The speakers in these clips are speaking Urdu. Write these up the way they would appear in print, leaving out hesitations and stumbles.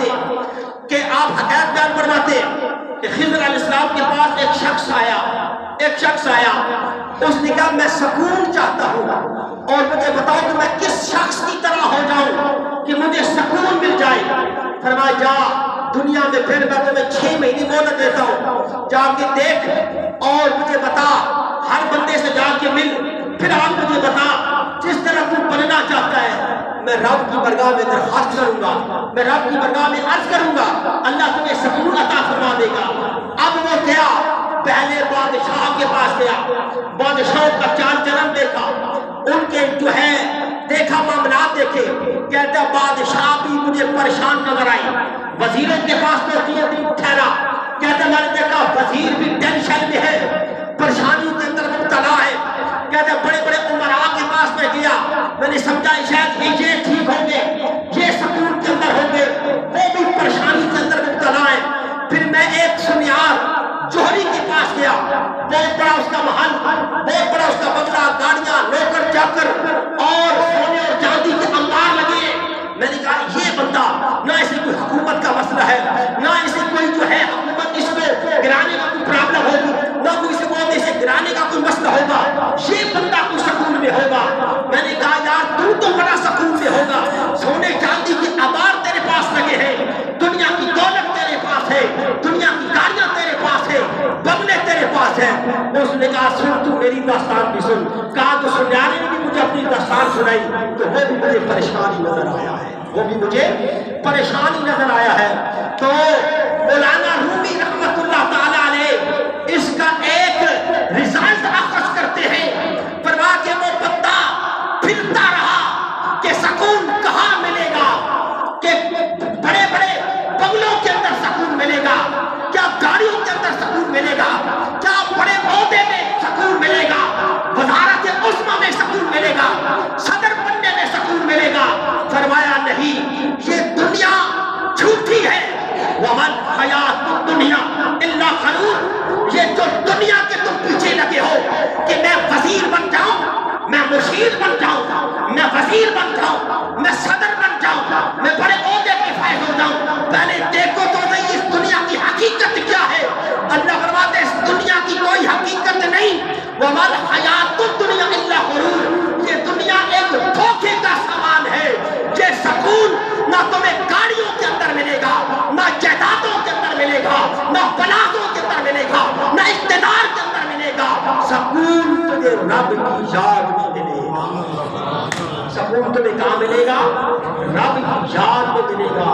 فرماتے کہ آپ حکایت بیان فرماتے کہ خضر علیہ السلام کے پاس ایک شخص آیا، اس نے کہا میں سکون چاہتا ہوں اور مجھے بتاؤ کہ میں کس شخص کی طرح ہو جاؤں کہ مجھے سکون مل جائے۔ فرمایا جا دنیا میں پھر میں تمہیں 6 مہینے مہلت دیتا ہوں، جا کے دیکھ اور مجھے بتا، ہر بندے سے جا کے مل، پھر آپ مجھے بتا جس طرح تو بننا چاہتا ہے میں رب کی بارگاہ میں درخواست کروں گا، میں رب کی بارگاہ میں عرض کروں گا، اللہ تمہیں سکون عطا فرما دے گا۔ اب وہ گیا، پہلے بادشاہ کے پاس گیا، بادشاہ کا چال چلن دیکھا، ان کے جو ہے دیکھا معاملات دیکھے، کہتا بادشاہ بھی مجھے پریشان نظر آئی، وزیروں کے پاس تو 3 دن ٹھہرا، کہتا میں نے دیکھا وزیر بھی ٹینشن میں ہے، پریشانیوں کے اندر مبتلا ہے، کہتا بڑے بڑے عمراء کے پاس میں گیا، میں نے سمجھا شاید یہ ٹھیک ہوں گے، یہ سکون کے اندر ہوں گے، وہ بھی پریشانی کے اندر مبتلا ہے۔ پھر میں ایک سنیار جوہری کے پاس گیا، بہت بڑا اس کا محل، بہت بڑا اس کا بنگلہ، گاڑیاں، نوکر چاکر اور سونے اور چاندی کے انبار لگے۔ میں نے کہا یہ بندہ نہ اسے کوئی حکومت کا مسئلہ ہے، نہ اسے کوئی جو ہے حکومت اس کو گرانے کا کوئی پرابلم ہوگی، نہ کوئی اسے بولنے سے گرانے کا کوئی مسئلہ ہوگا، یہ بندہ کوئی سکون میں ہوگا۔ میں نے کہا یار تو بڑا سکون میں ہوگا، سونے چاندی کے انبار تیرے پاس لگے ہیں، دنیا کی دولت تیرے پاس ہے، دنیا کی گاڑیاں تیرے پاس ہے، بنگلے تیرے پاس ہے۔ اس نے کہا سن تو میری داستان بھی سن، کہا تو سنیارے نے بھی مجھے اپنی داستان سنائی تو وہ بھی مجھے پریشانی نظر آیا ہے، وہ بھی مجھے پریشانی نظر آیا ہے۔ تو مولانا رومی رحمت اللہ تعالی علیہ اس کا ایک رزلٹ اخذ کرتے ہیں، فرما کہ وہ بندہ پھرتا رہا کہ سکون کہاں ملے گا، کہ بڑے بڑے بنگلوں کے اندر سکون ملے گا، کیا گاڑیوں کے اندر سکون ملے گا، کیا بڑے عہدے میں سکون ملے گا، وزارت عظمیٰ میں سکون ملے گا، صدر بننے میں سکون ملے گا۔ فرمایا نہیں، یہ دنیا جھوٹی ہے، وَمَنْ حَيَاتُ الدُّنْيَا إِلَّا غَرُورٌ، یہ جو دنیا کے تم پیچھے لگے ہو کہ میں وزیر بن جاؤں، میں مشیر بن جاؤں، میں وزیر بن جاؤں، میں صدر بن جاؤں، میں بڑے عہدے پہ فائز ہو جاؤں، پہلے دیکھو تو نہیں اس دنیا کی حقیقت کیا ہے۔ اللہ فرماتے ہیں اس دنیا کی کوئی حقیقت نہیں، وَمَا الْحَيَاةُ الدُّنْيَا إِلَّا غَرُورٌ، یہ دنیا ایک دھوکے کا سامان ہے۔ یہ سکون نہ تمہیں گاڑیوں کے اندر ملے گا، نہ جائیدادوں کے اندر ملے گا، نہ پلازوں کے اندر ملے گا، نہ اقتدار کے اندر ملے گا، سکون تجھے رب کی یاد میں ملے گا۔ سکون تمہیں کہاں ملے گا؟ رب کی یاد میں ملے گا۔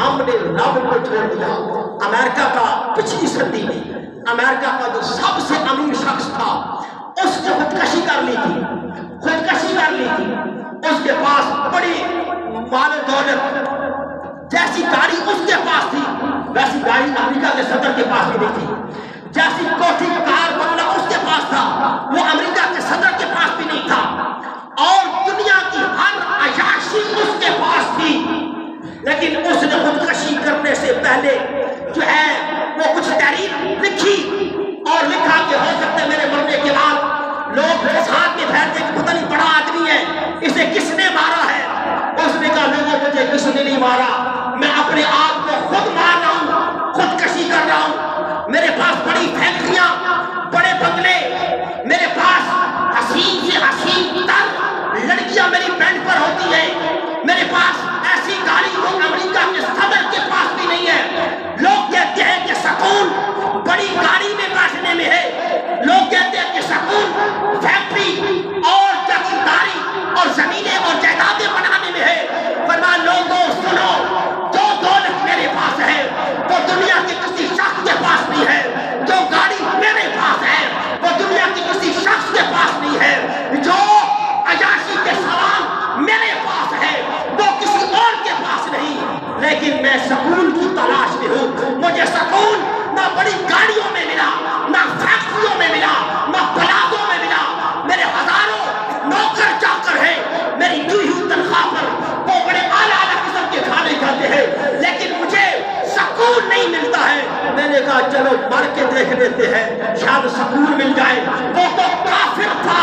ہم نے رب کو چھوڑ دیا۔ امریکہ کا پچھلی صدی میں امریکہ کا جو سب سے امیر شخص تھا اس نے خودکشی کر لی تھی، اس کے پاس بڑی مال و دولت، جیسی گاڑی اس کے پاس تھی ویسی گاڑی امریکہ کے صدر کے پاس بھی نہیں تھی، جیسی کوٹھی کار بنگلہ اس کے پاس تھا وہ امریکہ کے صدر کے پاس بھی نہیں تھا، اور دنیا کی ہر عیاشی اس کے پاس تھی، لیکن اس نے خودکشی کرنے سے پہلے جو ہے وہ کچھ تحریر لکھی اور لکھا کہ ہو سکتا ہے میرے مرنے کے بعد لوگ فساد میں پھیلتے کہ پتہ نہیں بڑا آدمی ہے، اسے کس نے مارا ہے۔ اس نے کہا لوگوں مجھے کس نے نہیں مارا، میں اپنے آپ کو خود مار رہا ہوں، خودکشی کر رہا ہوں، میرے پاس بڑی فیکٹریاں، بڑے بنگلے، میرے پاس حسین سے حسین تر لڑکیاں میری بینڈ پر ہوتی ہیں، میرے پاس ایسی گاڑی جو امریکہ کے صدر کے پاس بھی نہیں ہے۔ لوگ کہتے ہیں کہ سکون بڑی گاڑی میں بیٹھنے میں ہے، لوگ کہتے ہیں کہ سکون فیکٹری اور جاگیرداری اور زمینیں اور جائیدادیں بنانے میں ہے۔ فرمایا لوگوں سنو، جو دولت میرے پاس ہے وہ دنیا کے کسی شخص کے پاس نہیں ہے، جو گاڑی میرے پاس ہے وہ دنیا کے کسی شخص کے پاس نہیں ہے، جو عیاشی کے سامان میرے پاس ہے وہ کسی اور کے پاس نہیں، لیکن میں سکون کی تلاش میں ہوں۔ مجھے سکون نہ بڑی گاڑیوں میں ملا، نہ فیکٹریوں میں ملا، نہ پلازوں میں ملا، میرے ہزاروں نوکر چاکر ہیں، میری دی ہوئی تنخواہ پر وہ بڑے اعلیٰ قسم کے کھانے کھاتے ہیں، لیکن مجھے سکون نہیں ملتا ہے۔ میں نے کہا چلو مر کے دیکھ لیتے ہیں، شاید سکون مل جائے۔ وہ تو کافر تھا،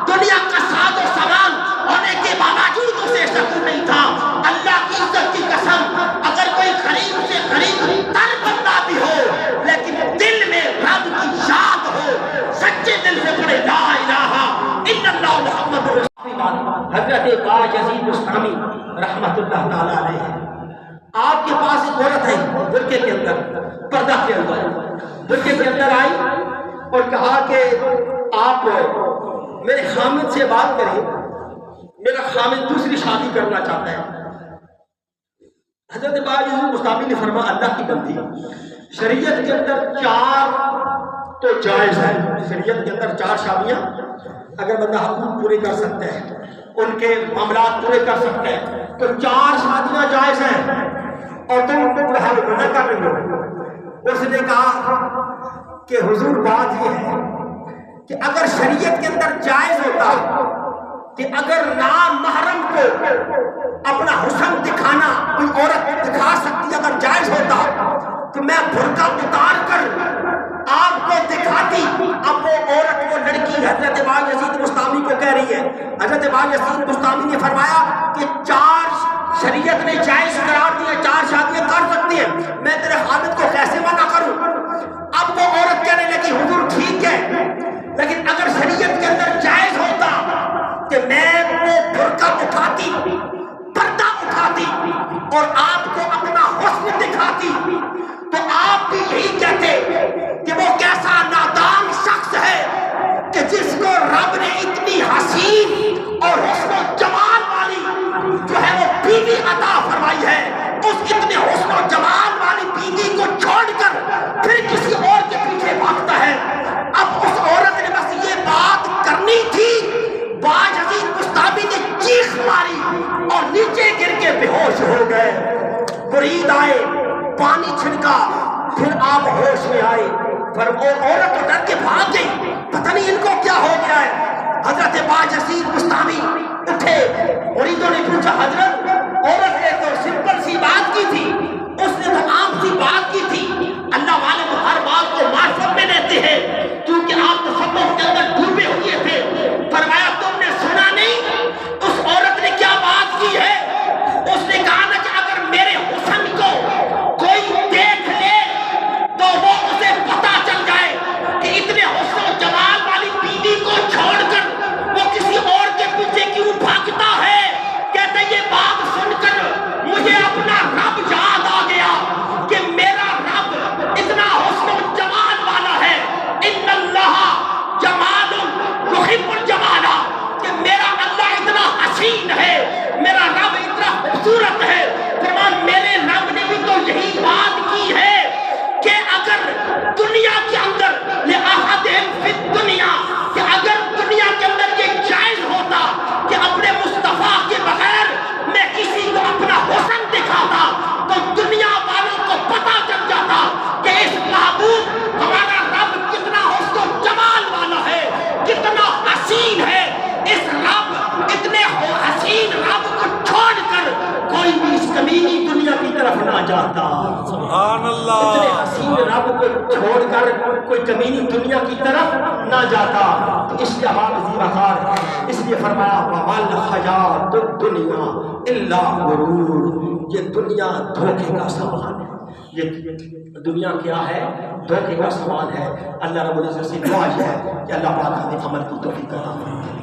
دنیا کا ساز و سامان ہونے کے باوجود اسے سکون نہیں تھا۔ اللہ کی عزت کی قسم، اگر کوئی خرید حضرت باجزید بستامی رحمت اللہ تعالیٰ علیہ، آپ کے پاس ایک عورت ہے برقعے کے اندر، پردہ کے اندر، برقعے کے اندر آئی اور کہا کہ آپ میرے خامد سے بات کریں، میرا خامد دوسری شادی کرنا چاہتا ہے۔ حضرت باجزید بستامی نے فرمایا اللہ کی بندی، شریعت کے اندر 4 تو جائز ہے، شریعت کے اندر 4 شادیاں اگر بندہ حقوق پورے کر سکتا ہے، ان کے معاملات پورے کر سکتا ہے تو 4 شادیاں جائز ہیں، اور تم ان کو منع کر رہی ہو۔ اس نے کہا کہ حضور بات یہ ہے کہ اگر شریعت کے اندر جائز ہوتا کہ اگر نام محرم کو اپنا حسن دکھانا کوئی عورت دکھا سکتی اگر جائز ہوتا تو میں برقع اتار کر آپ کو دکھاتی۔ اب وہ عورت وہ لڑکی حضرت باجزید بستامی کو کہہ رہی ہے، حضرت باجزید بستامی نے فرمایا کہ 4 شریعت نے جائز قرار دیا، 4 شادیاں کر سکتی ہیں، میں تیرے خامد کو کیسے منع کروں؟ اب وہ عورت کہنے لگی حضور ٹھیک ہے، لیکن اگر شریعت کے اندر جائز ہوتا کہ میں وہ برقع اٹھاتی، پردہ اٹھاتی اور آپ کو اپنا حسن دکھاتی تو آپ بھی یہی کہتے کہ وہ کیسا نادان شخص ہے کہ جس کو رب نے اتنی حسین اور حسن و جمال والی جو ہے وہ بیوی عطا فرمائی ہے، اس اتنے حسن و جمال والی بیوی کو چھوڑ کر پھر کسی اور کے پیچھے بھاگتا ہے۔ اب اس عورت نے بس یہ بات کرنی تھی، باجزید بستامی نے چیخ ماری اور نیچے گر کے بے ہوش ہو گئے۔ مرید آئے، پانی چھڑکا، پھر آپ ہوش میں آئے، پر وہ عورت تو ڈر کے بھاگ گئی، پتہ نہیں ان کو کیا ہو گیا ہے۔ حضرت باجزید بستامی اٹھے، مریدوں نے پوچھا حضرت عورت نے تو سمپل سی بات کی تھی، اس نے تو عام سی بات کی تھی، اللہ والے تو ہر بات کو معرفت میں لیتے ہیں کیونکہ آپ تصوف کے اندر ڈوبے ہوئے تھے۔ فرمایا تم نے سنا نہیں اس عورت نے کیا بات کی ہے؟ اس نے کہا نا کہ اگر میرے حسن کو کوئی دیکھ لے تو وہ اسے پتا چل جائے کہ اتنے حسن و جمال والی بیوی کو چھوڑ کر وہ کسی اور کے پیچھے کیوں بھاگتا ہے۔ کہتے یہ بات سن کر مجھے اپنا رب یاد آ گیا کہ میرا رب اتنا حسن و جمال والا ہے، ان اللہ جمال یحب الجمال، کہ میرا اللہ اتنا حسین ہے، میرا رب اتنا خوبصورت ہے۔ فرمان میرے رب نے بھی تو یہی بات کی ہے کہ اگر دنیا کے اندر لأحدہم فی الدنیا، کہ اگر دنیا کے اندر یہ جائز ہوتا کہ اپنے مصطفیٰ کے بغیر میں کسی کو اپنا حسن دکھاتا تو دنیا والوں کو پتا چل جاتا کہ اس محبوب ہمارا رب کتنا حسن و جمال والا ہے، کتنا حسین ہے۔ اس رب اتنے حسین رب کو چھوڑ کر کوئی بھی اس کمینی دنیا کی طرف نہ جاتا۔ سبحان اللہ۔ اتنے حسین رب کو چھوڑ کر کوئی کمینی دنیا کی طرف نہ جاتا۔ تو اس لیے آپ زیرخوار ہے، اس لیے فرمایا وَمَا الْحَيَاةُ الدُّنْيَا إِلَّا غُرُورٌ، یہ دنیا دھوکے کا سامان ہے، یہ دنیا کیا ہے؟ دھوکے کا سامان ہے۔ اللہ رب العزت سے دعا ہے کہ اللہ پاک ہمیں عمل کی توفیق عطا فرمائے۔